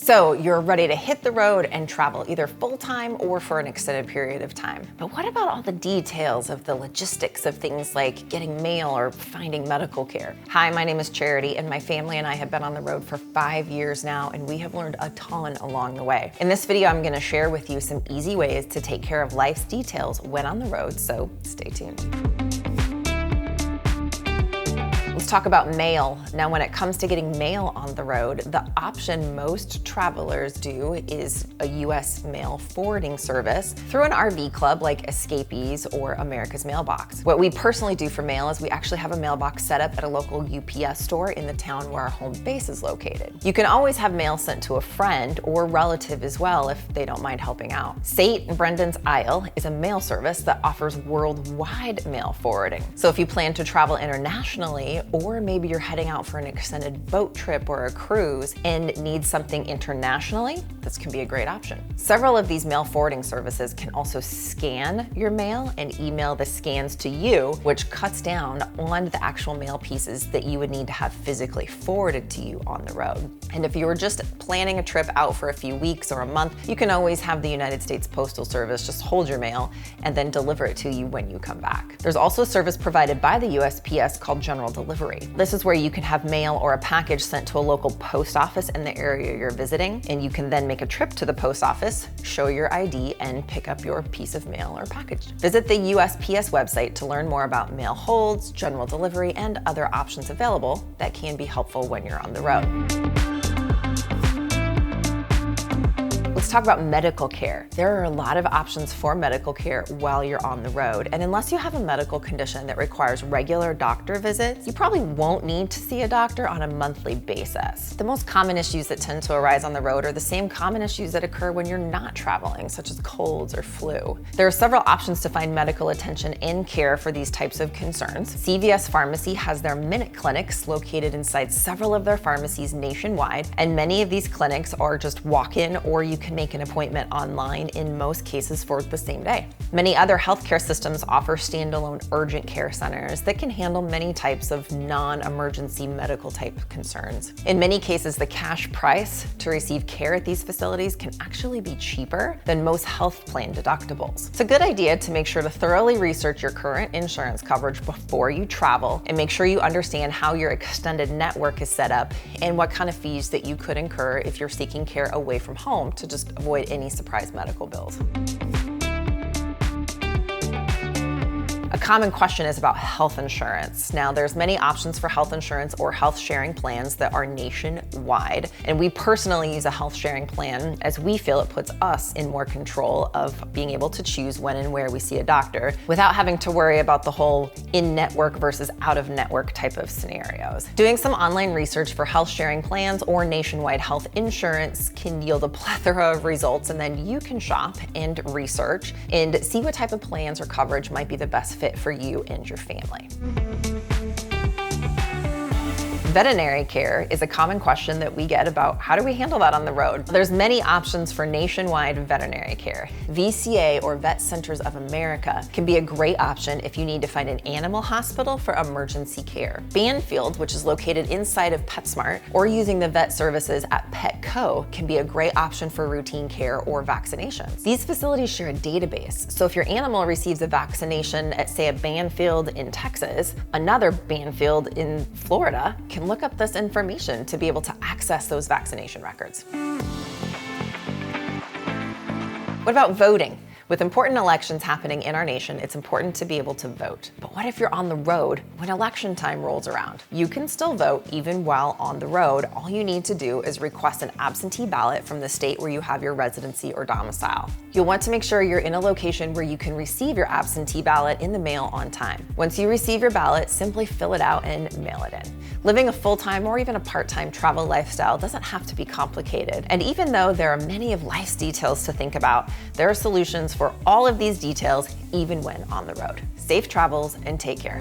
So you're ready to hit the road and travel either full-time or for an extended period of time. But what about all the details of the logistics of things like getting mail or finding medical care? Hi, my name is Charity, and my family and I have been on the road for 5 years now, and we have learned a ton along the way. In this video, I'm gonna share with you some easy ways to take care of life's details when on the road, so stay tuned. Let's talk about mail. Now, when it comes to getting mail on the road, the option most travelers do is a US mail forwarding service through an RV club like Escapees or Americas Mailbox. What we personally do for mail is we actually have a mailbox set up at a local UPS store in the town where our home base is located. You can always have mail sent to a friend or relative as well if they don't mind helping out. St. Brendan's Isle is a mail service that offers worldwide mail forwarding. So if you plan to travel internationally, or maybe you're heading out for an extended boat trip or a cruise and need something internationally, this can be a great option. Several of these mail forwarding services can also scan your mail and email the scans to you, which cuts down on the actual mail pieces that you would need to have physically forwarded to you on the road. And if you were just planning a trip out for a few weeks or a month, you can always have the United States Postal Service just hold your mail and then deliver it to you when you come back. There's also a service provided by the USPS called General Delivery. This is where you can have mail or a package sent to a local post office in the area you're visiting, and you can then make a trip to the post office, show your ID, and pick up your piece of mail or package. Visit the USPS website to learn more about mail holds, general delivery, and other options available that can be helpful when you're on the road. Let's talk about medical care. There are a lot of options for medical care while you're on the road, and unless you have a medical condition that requires regular doctor visits, you probably won't need to see a doctor on a monthly basis. The most common issues that tend to arise on the road are the same common issues that occur when you're not traveling, such as colds or flu. There are several options to find medical attention and care for these types of concerns. CVS Pharmacy has their Minute Clinics located inside several of their pharmacies nationwide, and many of these clinics are just walk-in, or you can make an appointment online in most cases for the same day. Many other healthcare systems offer standalone urgent care centers that can handle many types of non-emergency medical type concerns. In many cases, the cash price to receive care at these facilities can actually be cheaper than most health plan deductibles. It's a good idea to make sure to thoroughly research your current insurance coverage before you travel, and make sure you understand how your extended network is set up and what kind of fees that you could incur if you're seeking care away from home to just avoid any surprise medical bills. A common question is about health insurance. Now, there's many options for health insurance or health sharing plans that are nationwide, and we personally use a health sharing plan as we feel it puts us in more control of being able to choose when and where we see a doctor without having to worry about the whole in-network versus out-of-network type of scenarios. Doing some online research for health sharing plans or nationwide health insurance can yield a plethora of results, and then you can shop and research and see what type of plans or coverage might be the best fit for you and your family. Veterinary care is a common question that we get about how do we handle that on the road. There's many options for nationwide veterinary care. VCA, or Vet Centers of America, can be a great option if you need to find an animal hospital for emergency care. Banfield, which is located inside of PetSmart, or using the vet services at Petco, can be a great option for routine care or vaccinations. These facilities share a database, so if your animal receives a vaccination at, say, a Banfield in Texas, another Banfield in Florida can look up this information to be able to access those vaccination records. What about voting? With important elections happening in our nation, it's important to be able to vote. But what if you're on the road when election time rolls around? You can still vote even while on the road. All you need to do is request an absentee ballot from the state where you have your residency or domicile. You'll want to make sure you're in a location where you can receive your absentee ballot in the mail on time. Once you receive your ballot, simply fill it out and mail it in. Living a full-time or even a part-time travel lifestyle doesn't have to be complicated. And even though there are many of life's details to think about, there are solutions for all of these details, even when on the road. Safe travels and take care.